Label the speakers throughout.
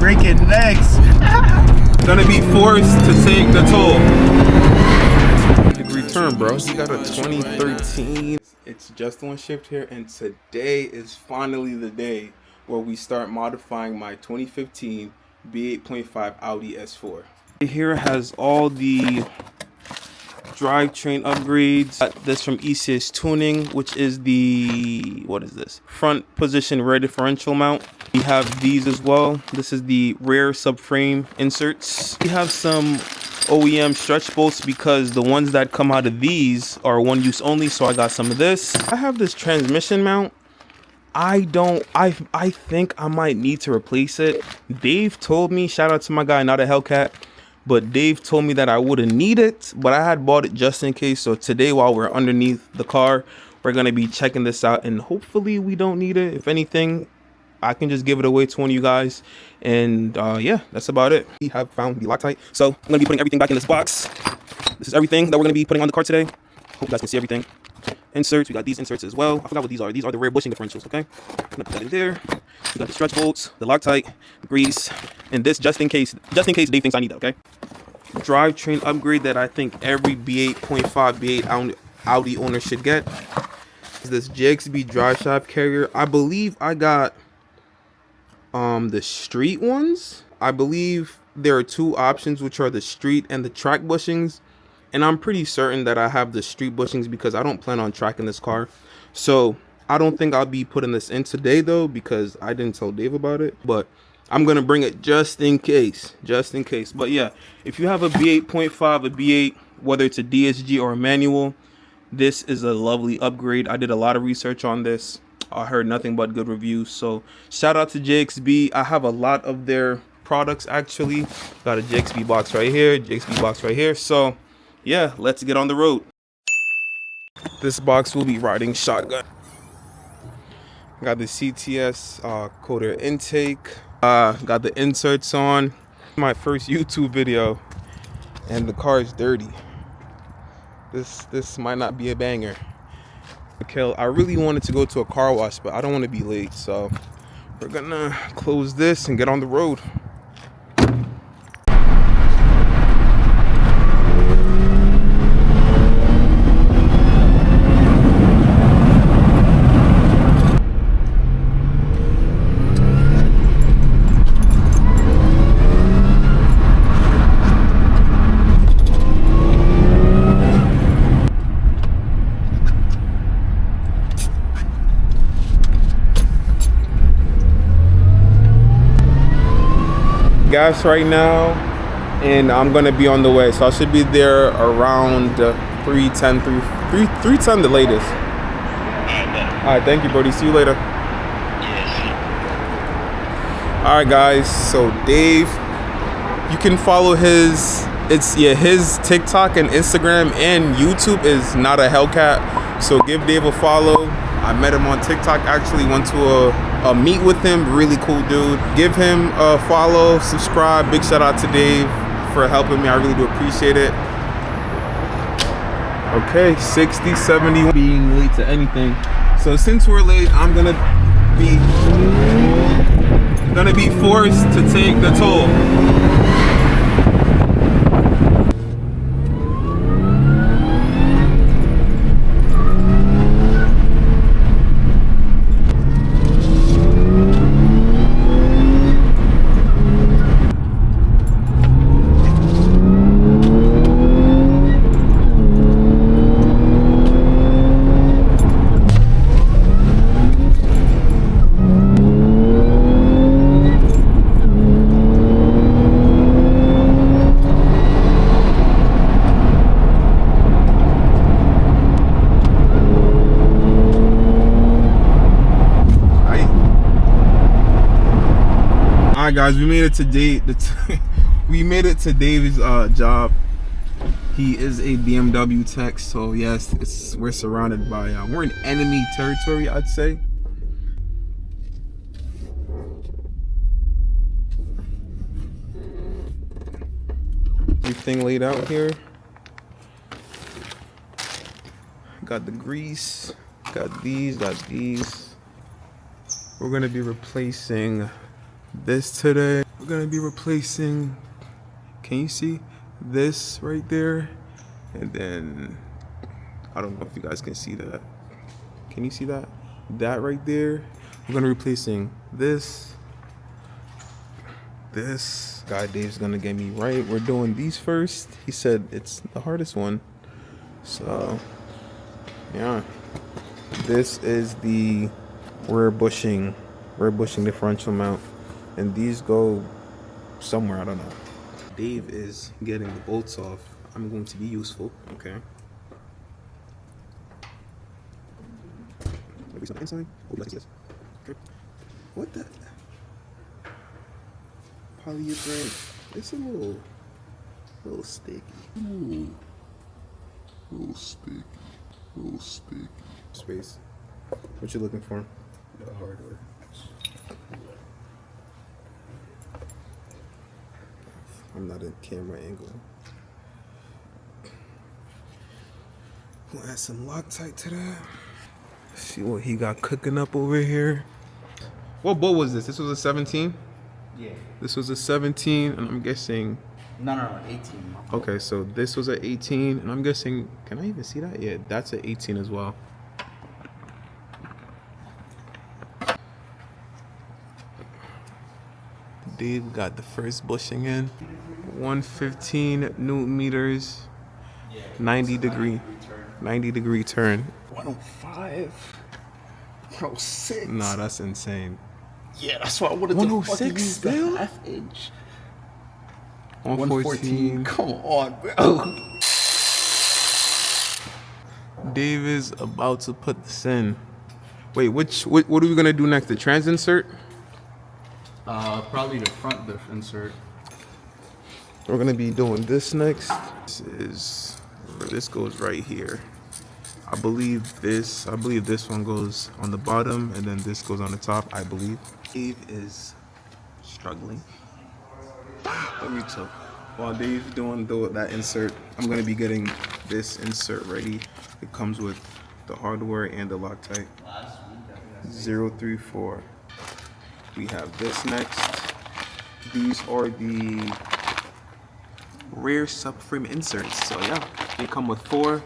Speaker 1: breaking necks. Gonna be forced to take the toll. Degree turn, bro. You got a 2013. It's just one shift here, and today is finally the day where we start modifying my 2015 B8.5 Audi S4. Here has all the drivetrain upgrades. This from ECS Tuning, which is the, what is this? Front position rear differential mount. We have these as well. This is the rear subframe inserts. We have some OEM stretch bolts because the ones that come out of these are one use only, so I got some of this. I have this transmission mount. I think I might need to replace it. Dave told me, shout out to my guy, not a Hellcat, but Dave told me that I wouldn't need it, but I had bought it just in case. So today, while we're underneath the car, we're gonna be checking this out, and hopefully we don't need it. If anything, I can just give it away to one of you guys. And yeah, that's about it. We have found the Loctite, so I'm gonna be putting everything back in this box. This is everything that we're gonna be putting on the car today. Hope you guys can see everything. Inserts, we got these inserts as well. I forgot what these are. These are the rear bushing differentials, okay? I'm gonna put that in there. We got the stretch bolts, the Loctite, the grease, and this just in case Dave thinks I need that, okay? Drivetrain upgrade that I think every B8.5 B8 Audi owner should get is this JXB drive shaft carrier. I believe I got the street ones. I believe there are two options, which are the street and the track bushings, and I'm pretty certain that I have the street bushings because I don't plan on tracking this car. So I don't think I'll be putting this in today though, because I didn't tell Dave about it, but I'm gonna bring it just in case. But yeah, if you have a B8.5, a B8, whether it's a DSG or a manual, this is a lovely upgrade. I did a lot of research on this. I heard nothing but good reviews, so shout out to JXB. I have a lot of their products actually. Got a JXB box right here, JXB box right here. So yeah, let's get on the road. This box will be riding shotgun. Got the CTS coder intake. Got the inserts on. My first YouTube video, and the car is dirty. This might not be a banger. Okay, I really wanted to go to a car wash, but I don't want to be late, so we're gonna close this and get on the road. Gas right now, and I'm gonna be on the way, so I should be there around 3:10 the latest. All right, thank you, Brody. See you later. All right, guys, so Dave, you can follow his TikTok and Instagram and YouTube is Not a Hellcat, so give Dave a follow. I met him on TikTok, actually went to a meet with him, really cool dude. Give him a follow, subscribe. Big shout out to Dave for helping me, I really do appreciate it. Okay, 60, 70, being late to anything. So since we're late, I'm gonna be forced to take the toll. Alright guys, we made it to we made it to Dave's job. He is a BMW tech, so yes, we're surrounded by we're in enemy territory, I'd say. Everything laid out here. Got the grease, got these. We're gonna be replacing this today. We're gonna be replacing, can you see this right there? And then, I don't know if you guys can see that. Can you see that? That right there. We're gonna be replacing this. This guy Dave's gonna get me right. We're doing these first. He said it's the hardest one. So, yeah. This is the rear bushing differential mount. And these go somewhere, I don't know. Dave is getting the bolts off. I'm going to be useful, okay? Maybe some inside. Oh, you like this? Okay. What the? Polyurethane. It's a little sticky.
Speaker 2: Ooh. Little sticky. Little sticky.
Speaker 1: Space. What you looking for?
Speaker 2: The hardware.
Speaker 1: I'm not in camera angle. We'll add some Loctite to that. See what he got cooking up over here. What bolt was this? This was a 17?
Speaker 3: Yeah.
Speaker 1: This was a 17, and I'm guessing...
Speaker 3: No, 18.
Speaker 1: Okay, so this was an 18, and I'm guessing... Can I even see that? Yeah, that's an 18 as well. Dave got the first bushing in. 115 Newton meters. 90 degree turn.
Speaker 3: 105. 106.
Speaker 1: Nah, that's insane.
Speaker 3: Yeah, that's what I wanted to
Speaker 1: 106 still?
Speaker 3: half inch.
Speaker 1: 114.
Speaker 3: Come on, bro.
Speaker 1: Dave is about to put this in. Wait, what are we gonna do next? The trans insert?
Speaker 3: Probably the front diff insert.
Speaker 1: We're gonna be doing this next. This goes right here. I believe this one goes on the bottom and then this goes on the top, I believe. Dave is struggling. Let me tell. While Dave's doing that insert, I'm gonna be getting this insert ready. It comes with the hardware and the Loctite. 034. We have this next. These are the rear subframe inserts. So yeah, they come with 4.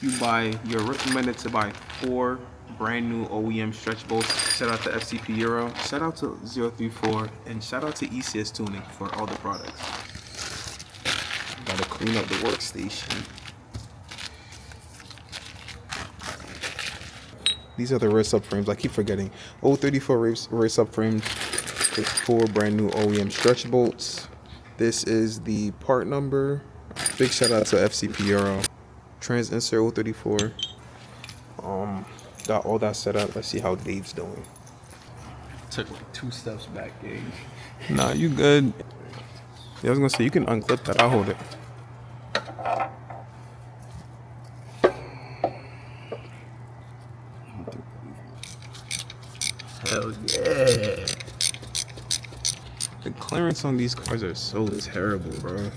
Speaker 1: You're recommended to buy 4 brand new OEM stretch bolts. Shout out to FCP Euro, shout out to 034, and shout out to ECS Tuning for all the products. Gotta clean up the workstation. These are the rear subframes. I keep forgetting. 034 rear subframes with 4 brand new OEM stretch bolts. This is the part number. Big shout out to FCP Euro. Trans insert 034. Got all that set up. Let's see how Dave's doing.
Speaker 3: Took like 2 steps back, Dave.
Speaker 1: Nah, you good. Yeah, I was gonna say you can unclip that. I'll hold it.
Speaker 3: Hell yeah.
Speaker 1: The clearance on these cars are so terrible, bro.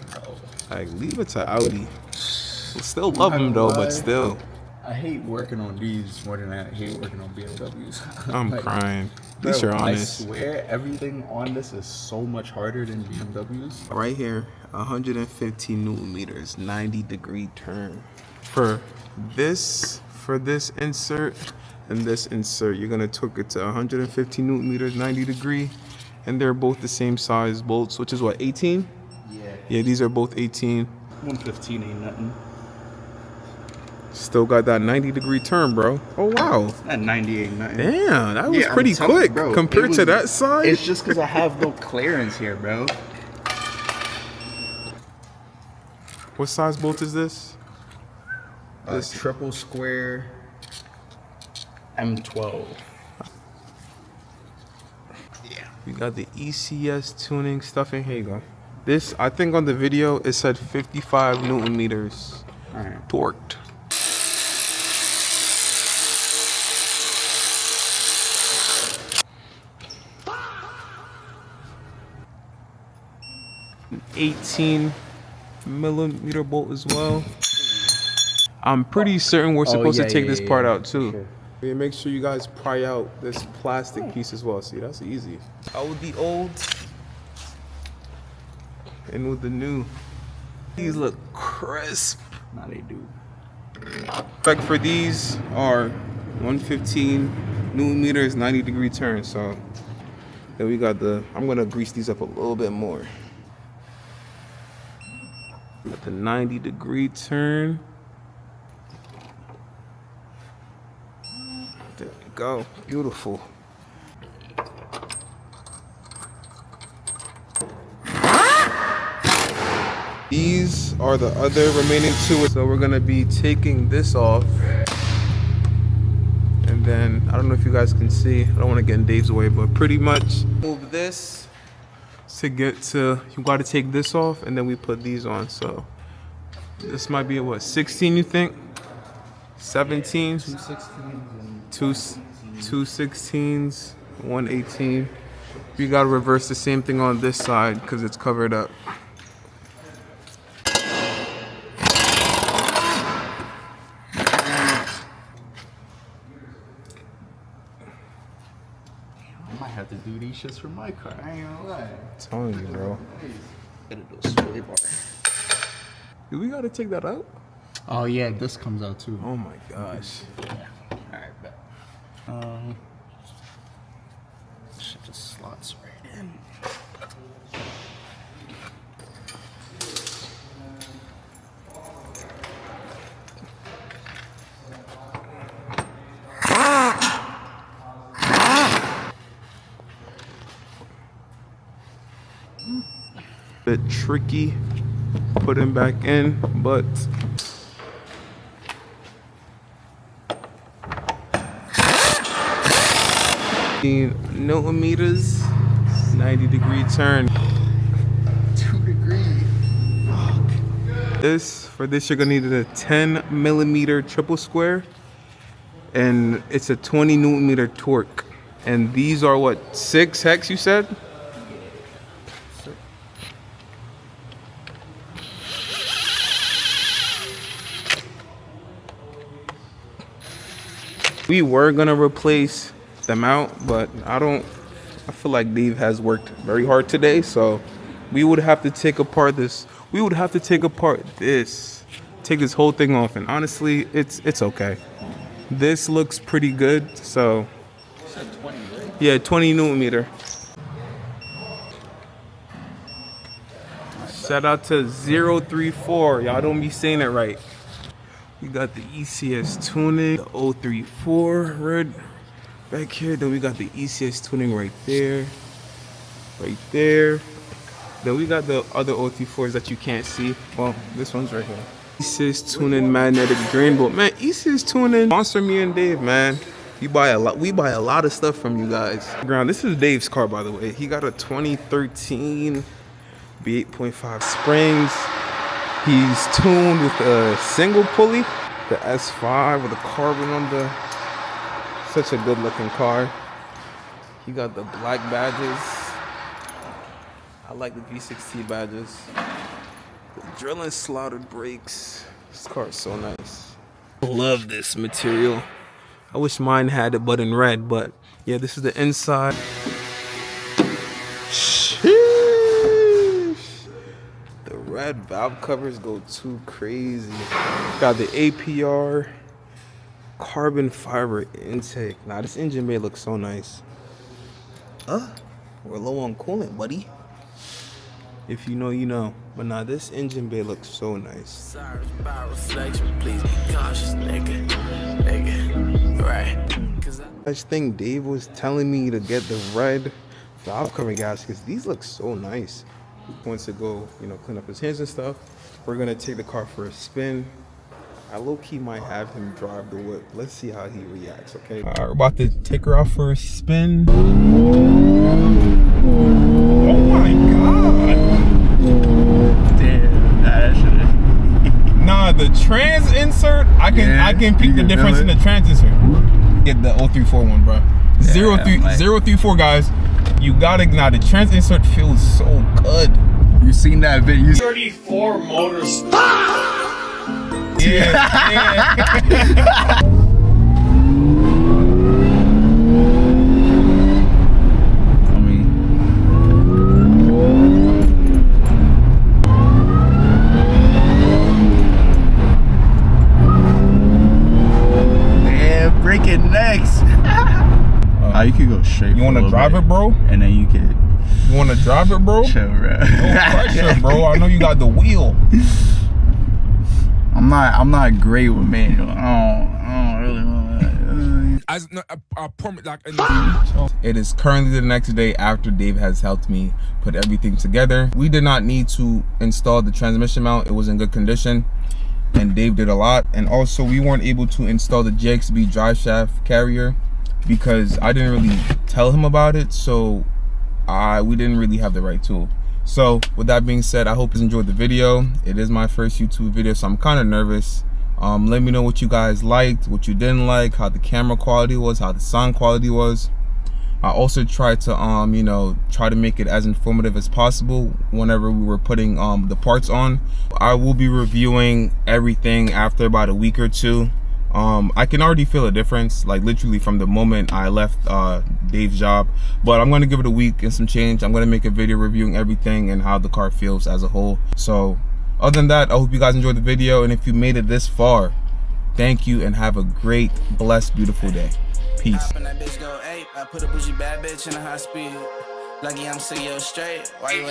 Speaker 1: Like, leave it to Audi. Still love them though, but still.
Speaker 3: I hate working on these more than I hate working on BMWs.
Speaker 1: I'm crying. At least you're honest.
Speaker 3: I swear everything on this is so much harder than BMWs.
Speaker 1: Right here, 115 Newton meters, 90 degree turn. For this insert and this insert, you're gonna torque it to 115 Newton meters, 90 degree, and they're both the same size bolts, which is what, 18?
Speaker 3: Yeah.
Speaker 1: Yeah, these are both 18.
Speaker 3: 115 ain't nothing.
Speaker 1: Still got that 90 degree turn, bro. Oh wow.
Speaker 3: That 90 ain't nothing.
Speaker 1: Damn, that was pretty quick, bro, compared to that side.
Speaker 3: It's just because I have no clearance here, bro.
Speaker 1: What size bolt is this?
Speaker 3: This triple square M12. Yeah.
Speaker 1: We got the ECS tuning stuff in here. You go. This, I think on the video, it said 55 Newton meters.
Speaker 3: All right.
Speaker 1: Torqued. 18mm bolt as well. I'm pretty certain we're supposed to take this part out too. Sure. Yeah, make sure you guys pry out this plastic piece as well. See, that's easy. Audi old And with the new, these look crisp.
Speaker 3: Nah, they do.
Speaker 1: Spec for these are 115 Newton meters, 90-degree turn. So then we got the, I'm gonna grease these up a little bit more. Got the 90-degree turn. There we go, beautiful. These are the other remaining two. So we're gonna be taking this off. And then, I don't know if you guys can see, I don't wanna get in Dave's way, but pretty much move this to get to, you gotta take this off and then we put these on. So this might be a what, 16 you think? 17? 2 16s, 118. We gotta reverse the same thing on this side because it's covered up.
Speaker 3: I might have to do these shits for my car. I ain't gonna lie.
Speaker 1: I'm telling you, bro.
Speaker 3: Gotta do a sway bar.
Speaker 1: Do we gotta take that out?
Speaker 3: Oh yeah, this comes out too.
Speaker 1: Oh my gosh.
Speaker 3: Yeah. Alright, bet. Shit just slots right in.
Speaker 1: Bit tricky putting back in, but Newton meters, 90-degree turn.
Speaker 3: 2 degrees.
Speaker 1: For this you're gonna need a 10mm triple square, and it's a 20 Newton meter torque. And these are what, 6 hex you said? We were gonna replace the mount, but I feel like Dave has worked very hard today, so we would have to take apart this. We would have to take apart this, take this whole thing off, and honestly, it's okay. This looks pretty good, so.
Speaker 3: You said 20, right?
Speaker 1: Yeah, 20 Newton meter. Shout out to 034. Y'all don't be saying it right. We got the ECS tuning, the 034 red back here. Then we got the ECS tuning right there. Right there. Then we got the other 034s that you can't see. Well, this one's right here. ECS tuning magnetic drain bolt. Man, ECS tuning sponsor me and Dave, man. We buy a lot of stuff from you guys. This is Dave's car, by the way. He got a 2013 B8.5 springs. He's tuned with a single pulley, the S4 with a carbon on the. Such a good looking car. He got the black badges. I like the V6T badges. The drilling slotted brakes. This car is so nice. Love this material. I wish mine had it but in red, but yeah, this is the inside. The red valve covers go too crazy. Got the APR carbon fiber intake. Now this engine bay looks so nice. We're low on coolant, buddy. If you know, you know. But now this engine bay looks so nice.
Speaker 4: Sorry about reflection, please be cautious, nigga. Right.
Speaker 1: I just think Dave was telling me to get the red valve cover gaskets. These look so nice. Wants to go, clean up his hands and stuff. We're gonna take the car for a spin. I low-key might have him drive the whip. Let's see how he reacts, okay? All right, we're about to take her out for a spin. Oh my God.
Speaker 3: Damn, that shit.
Speaker 1: Nah, the trans insert, I can peek the difference in the trans insert. Get the 034 one, bro. 034, guys. You gotta, the trans insert feels so good.
Speaker 3: You seen that video?
Speaker 4: 34 motors.
Speaker 1: Yeah.
Speaker 3: straight.
Speaker 1: You want to drive it, bro?
Speaker 3: And then you can.
Speaker 1: You want to drive it, bro?
Speaker 3: Chill, bro.
Speaker 1: No pressure, bro. I know you got the wheel.
Speaker 3: I'm not great with manual. I don't really want
Speaker 1: It is currently the next day after Dave has helped me put everything together. We did not need to install the transmission mount. It was in good condition, and Dave did a lot. And also, we weren't able to install the JXB drive shaft carrier because I didn't really tell him about it, so we didn't really have the right tool. So with that being said, I hope you enjoyed the video. It is my first YouTube video, so I'm kind of nervous. Let me know what you guys liked, what you didn't like, how the camera quality was, how the sound quality was. I also tried to you know, try to make it as informative as possible whenever we were putting the parts on. I will be reviewing everything after about a week or two. I can already feel a difference, like literally from the moment I left Dave's job, but I'm gonna give it a week and some change. I'm gonna make a video reviewing everything and how the car feels as a whole. So other than that, I hope you guys enjoyed the video, and if you made it this far, thank you and have a great, blessed, beautiful day. Peace.
Speaker 4: I put a bougie bad bitch in a high speed. Lucky I'm 6 years straight. Why you